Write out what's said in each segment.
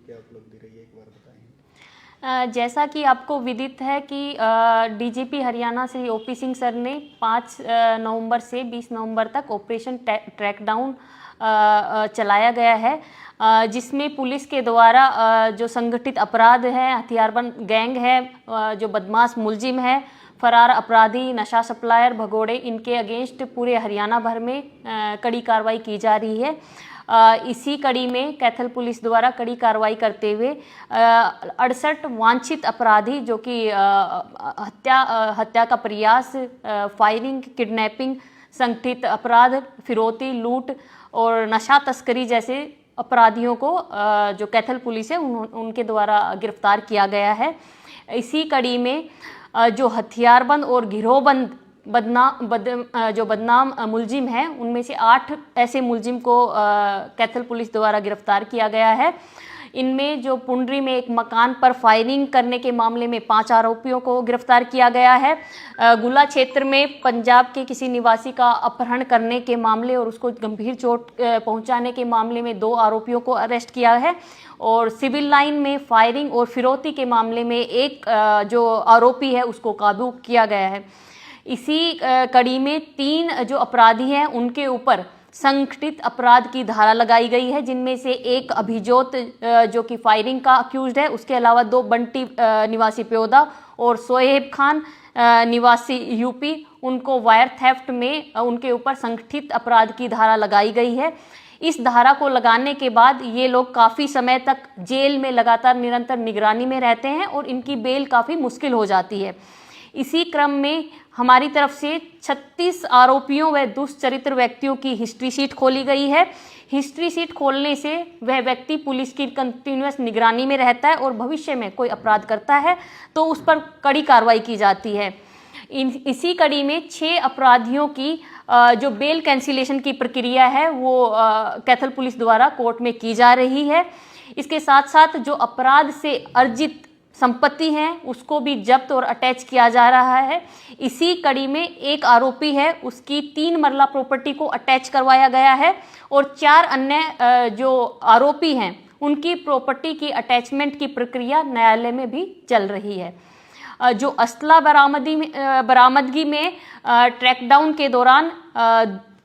क्या उपलब्धि रही है, एक बार बताएं। जैसा कि आपको विदित है कि DGP Haryana Shri OP Singh sir ने 5 नवंबर से 20 नवंबर तक ऑपरेशन ट्रैकडाउन चलाया गया है, जिसमें पुलिस के द्वारा जो संगठित अपराध है, हथियारबंद गैंग है, जो बदमाश मुलजिम है, फरार अपराधी, नशा सप्लायर, भगोड़े, इनके अगेंस्ट पूरे हरियाणा भर में कड़ी कार्रवाई की जा रही है। इसी कड़ी में कैथल पुलिस द्वारा कड़ी कार्रवाई करते हुए 68 वांछित अपराधी जो कि हत्या का प्रयास, फायरिंग, किडनैपिंग, संगठित अपराध, फिरौती, लूट और नशा तस्करी जैसे अपराधियों को जो कैथल पुलिस है उनके द्वारा गिरफ्तार किया गया है। इसी कड़ी में जो हथियारबंद और गिरोहबंद जो बदनाम मुलजिम हैं, उनमें से 8 ऐसे मुलजिम को कैथल पुलिस द्वारा गिरफ्तार किया गया है। इनमें जो पुंडरी में एक मकान पर फायरिंग करने के मामले में 5 आरोपियों को गिरफ्तार किया गया है। गुला क्षेत्र में पंजाब के किसी निवासी का अपहरण करने के मामले और उसको गंभीर चोट पहुंचाने के मामले में 2 आरोपियों को अरेस्ट किया है। और सिविल लाइन में फायरिंग और फिरौती के मामले में एक जो आरोपी है उसको काबू किया गया है। इसी कड़ी में 3 जो अपराधी हैं उनके ऊपर संगठित अपराध की धारा लगाई गई है, जिनमें से एक अभिजोत जो कि फायरिंग का अक्यूज्ड है, उसके अलावा 2 बंटी निवासी प्योदा और सोहेब खान निवासी यूपी, उनको वायर थेफ्ट में उनके ऊपर संगठित अपराध की धारा लगाई गई है। इस धारा को लगाने के बाद ये लोग काफ़ी समय तक जेल में लगातार निरंतर निगरानी में रहते हैं और इनकी बेल काफ़ी मुश्किल हो जाती है। इसी क्रम में हमारी तरफ से 36 आरोपियों व दुष्चरित्र व्यक्तियों की हिस्ट्री शीट खोली गई है। हिस्ट्री शीट खोलने से वह व्यक्ति पुलिस की कंटिन्यूअस निगरानी में रहता है और भविष्य में कोई अपराध करता है तो उस पर कड़ी कार्रवाई की जाती है। इसी कड़ी में 6 अपराधियों की जो बेल कैंसिलेशन की प्रक्रिया है वो कैथल पुलिस द्वारा कोर्ट में की जा रही है। इसके साथ साथ जो अपराध से अर्जित संपत्ति है उसको भी जब्त और अटैच किया जा रहा है। इसी कड़ी में एक आरोपी है, उसकी 3 मरला प्रॉपर्टी को अटैच करवाया गया है और 4 अन्य जो आरोपी हैं उनकी प्रॉपर्टी की अटैचमेंट की प्रक्रिया न्यायालय में भी चल रही है। जो असला बरामदगी में ट्रैकडाउन के दौरान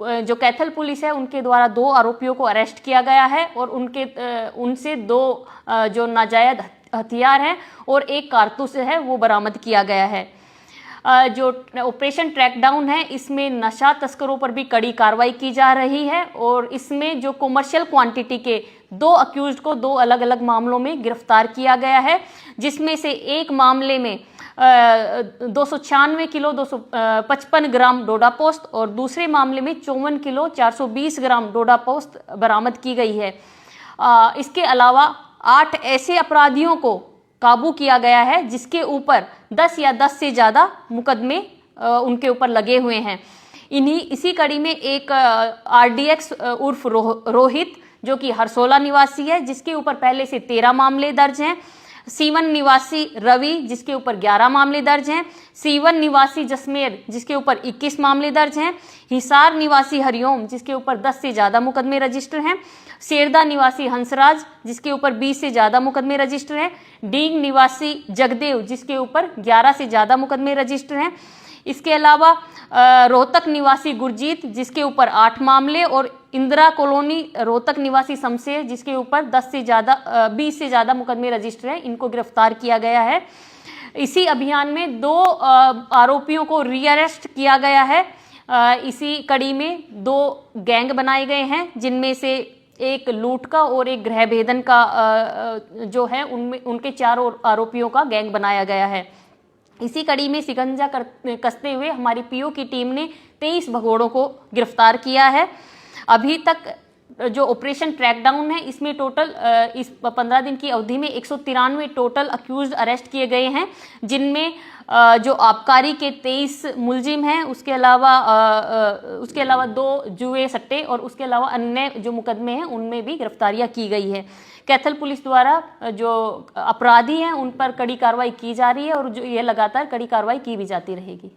जो कैथल पुलिस है उनके द्वारा 2 आरोपियों को अरेस्ट किया गया है और उनसे 2 जो नाजायज हथियार हैं और एक कारतूस है वो बरामद किया गया है। जो ऑपरेशन ट्रैकडाउन है इसमें नशा तस्करों पर भी कड़ी कार्रवाई की जा रही है और इसमें जो कमर्शियल क्वांटिटी के 2 अक्यूज्ड को 2 अलग अलग मामलों में गिरफ्तार किया गया है, जिसमें से एक मामले में 296 किलो 255 ग्राम डोडा पोस्त और दूसरे मामले में 54 किलो 420 ग्राम डोडा पोस्त बरामद की गई है। इसके अलावा 8 ऐसे अपराधियों को काबू किया गया है जिसके ऊपर 10 या 10 से ज़्यादा मुकदमे उनके ऊपर लगे हुए हैं। इसी कड़ी में एक RDX उर्फ रोहित जो कि हरसोला निवासी है, जिसके ऊपर पहले से 13 मामले दर्ज हैं। C1 निवासी रवि जिसके ऊपर 11 मामले दर्ज हैं। C1 निवासी जसमेर जिसके ऊपर 21 मामले दर्ज हैं। हिसार निवासी हरिओम जिसके ऊपर 10 से ज़्यादा मुकदमे रजिस्टर हैं। शेरदा निवासी हंसराज जिसके ऊपर 20 से ज़्यादा मुकदमे रजिस्टर हैं। डींग निवासी जगदेव जिसके ऊपर 11 से ज़्यादा मुकदमे रजिस्टर हैं। इसके अलावा रोहतक निवासी गुरजीत जिसके ऊपर 8 मामले और इंदिरा कॉलोनी रोहतक निवासी शमशेर जिसके ऊपर 20 से ज़्यादा मुकदमे रजिस्टर हैं, इनको गिरफ्तार किया गया है। इसी अभियान में 2 आरोपियों को रीअरेस्ट किया गया है। इसी कड़ी में 2 गैंग बनाए गए हैं, जिनमें से एक लूट का और एक गृह भेदन का जो है उनके 4 आरोपियों का गैंग बनाया गया है। इसी कड़ी में शिकंजा कसते हुए हमारी पीओ की टीम ने 23 भगोड़ों को गिरफ्तार किया है। अभी तक जो ऑपरेशन ट्रैकडाउन है इसमें टोटल इस 15 दिन की अवधि में 193 टोटल अक्यूज्ड अरेस्ट किए गए हैं, जिनमें जो आबकारी के 23 मुलजिम हैं, उसके अलावा 2 जुए सट्टे और उसके अलावा अन्य जो मुकदमे हैं उनमें भी गिरफ्तारियां की गई है। कैथल पुलिस द्वारा जो अपराधी हैं उन पर कड़ी कार्रवाई की जा रही है और जो ये लगातार कड़ी कार्रवाई की भी जाती रहेगी।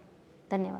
धन्यवाद।